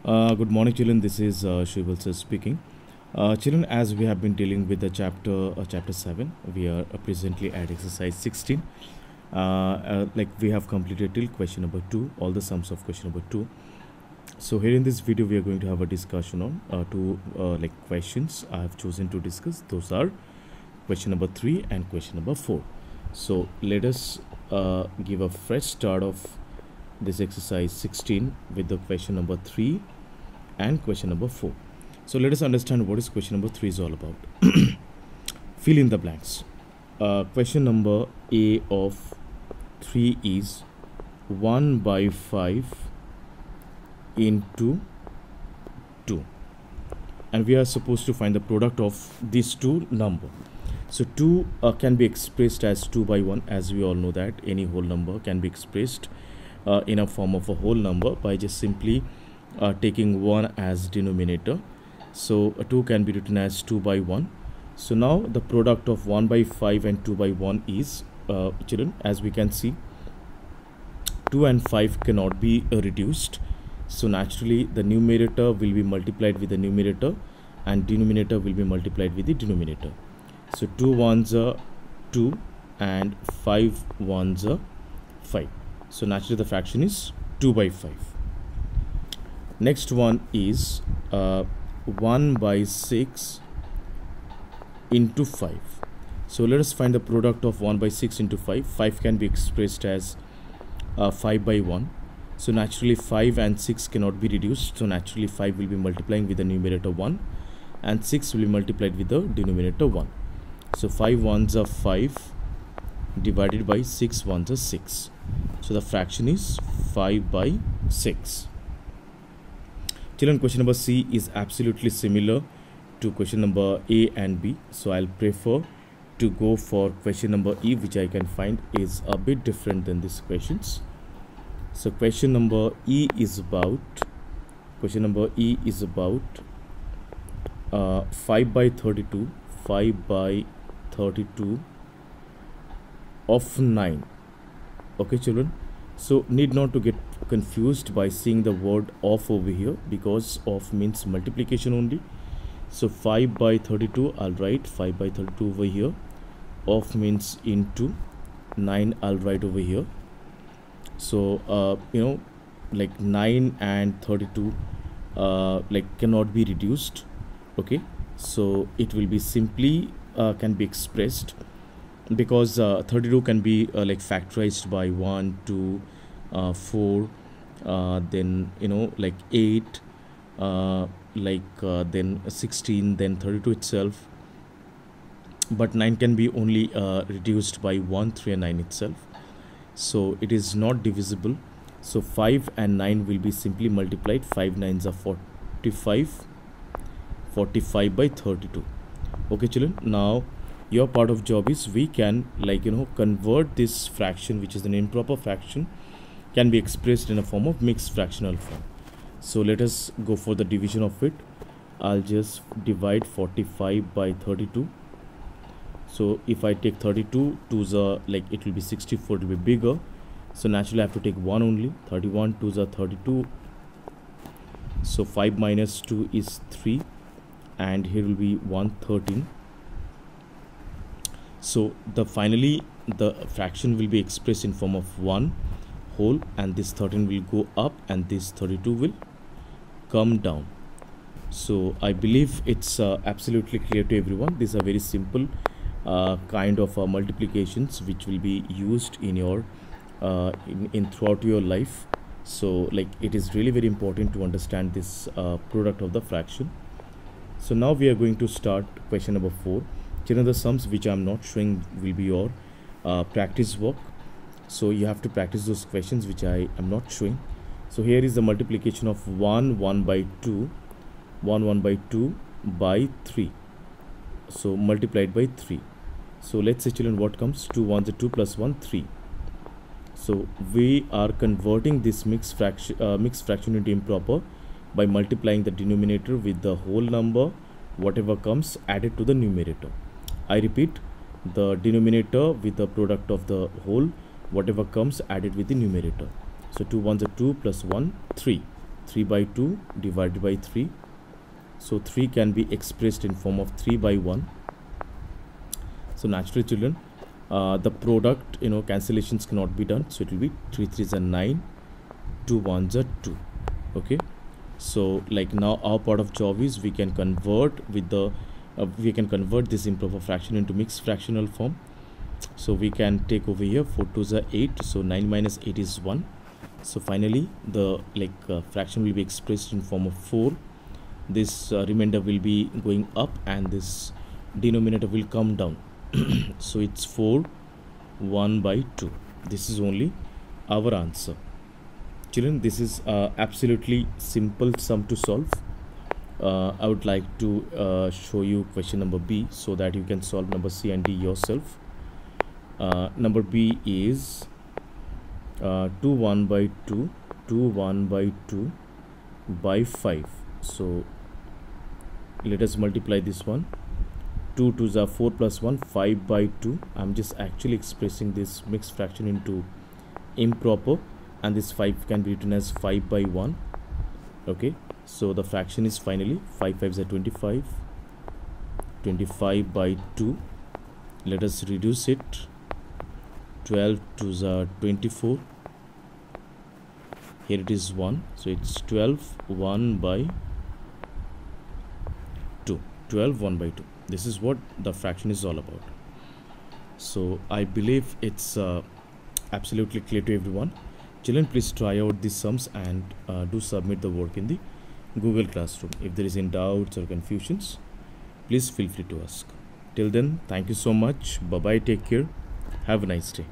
Good morning, children. This is Shival sir speaking. Children, as we have been dealing with the chapter 7, we are presently at exercise 16. Like we have completed till question number 2, all the sums of question number 2. So here in this video, we are going to have a discussion on two like questions I have chosen to discuss. Those are question number 3 and question number 4. So let us give a fresh start of this exercise 16 with the question number 3 and question number 4. So let us understand what is question number 3 is all about. Fill in the blanks. Question number A of 3 is 1 by 5 into 2, and we are supposed to find the product of these two numbers. So 2 can be expressed as 2 by 1, as we all know that any whole number can be expressed in a form of a whole number by just simply taking 1 as denominator. So 2 can be written as 2 by 1. So now the product of 1 by 5 and 2 by 1 is, children, as we can see, 2 and 5 cannot be reduced. So naturally the numerator will be multiplied with the numerator and denominator will be multiplied with the denominator. So 2 ones are 2 and 5 ones are 5. So naturally the fraction is 2 by 5. Next one is 1 by 6 into 5. So let us find the product of 1 by 6 into 5. 5 can be expressed as 5 by 1. So naturally 5 and 6 cannot be reduced. So naturally 5 will be multiplying with the numerator 1 and 6 will be multiplied with the denominator 1. So 5 ones are 5 divided by 6 ones are 6. So the fraction is 5 by 6. Children, question number C is absolutely similar to question number A and B. So I'll prefer to go for question number E, which I can find is a bit different than these questions. So question number E is about 5 by 32 of 9. Okay, children, so need not to get confused by seeing the word of over here, because of means multiplication only. So 5 by 32, I'll write 5 by 32 over here. Of means into 9, I'll write over here. So like 9 and 32 like cannot be reduced. Okay, so it will be simply can be expressed, because 32 can be like factorized by 1, 2, 4, then like 8, then 16, then 32 itself. But 9 can be only reduced by 1, 3 and 9 itself. So it is not divisible. So 5 and 9 will be simply multiplied. 5 9s are 45 by 32. Okay, children, now your part of job is we can convert this fraction, which is an improper fraction, can be expressed in a form of mixed fractional form. So let us go for the division of it. I'll just divide 45 by 32. So if I take 32, 2s are like it will be 64, it will be bigger. So naturally I have to take 1 only. 31, 2s are 32. So 5 minus 2 is 3, and here will be 113. So finally the fraction will be expressed in form of 1 whole, and this 13 will go up and this 32 will come down. So I believe it's absolutely clear to everyone. These are very simple kind of multiplications which will be used in your in throughout your life. So like it is really very important to understand this product of the fraction. So now we are going to start question number 4. Children, the sums which I am not showing will be your practice work. So you have to practice those questions which I am not showing. So here is the multiplication of 1 by 2 by 3. So multiplied by 3. So let's say, children, what comes? 2 1s are 2 plus 1 3. So we are converting this mixed fraction into improper by multiplying the denominator with the whole number, whatever comes added to the numerator. I repeat, the denominator with the product of the whole, whatever comes added with the numerator. So 2 1s are 2 plus 1 3. 3 by 2 divided by 3. So 3 can be expressed in form of 3 by 1. So naturally children, the product, cancellations cannot be done, so it will be 3 3s are 9, 2 1s are 2. Okay, so like now our part of job is we can convert with the this improper fraction into mixed fractional form. So we can take over here 4 2s are 8, so 9 minus 8 is 1. So finally the fraction will be expressed in form of 4. This remainder will be going up and this denominator will come down. So it's 4 1 by 2. This is only our answer. Children, this is absolutely simple sum to solve. I would like to show you question number B so that you can solve number C and D yourself. Number B is 2 1 by 2, 2 1 by 2 by 5. So let us multiply this one. 2 2s are 4 plus 1, 5 by 2. I'm just actually expressing this mixed fraction into improper, and this 5 can be written as 5 by 1. Okay, so the fraction is finally 5 5s are 25, 25 by 2. Let us reduce it. 12 2s are 24. Here it is 1, so it's 12 1 by 2. 12 1 by 2. This is what the fraction is all about. So I believe it's absolutely clear to everyone. Children, please try out these sums and do submit the work in the Google Classroom. If there is any doubts or confusions, please feel free to ask. Till then, thank you so much. Bye bye, take care, have a nice day.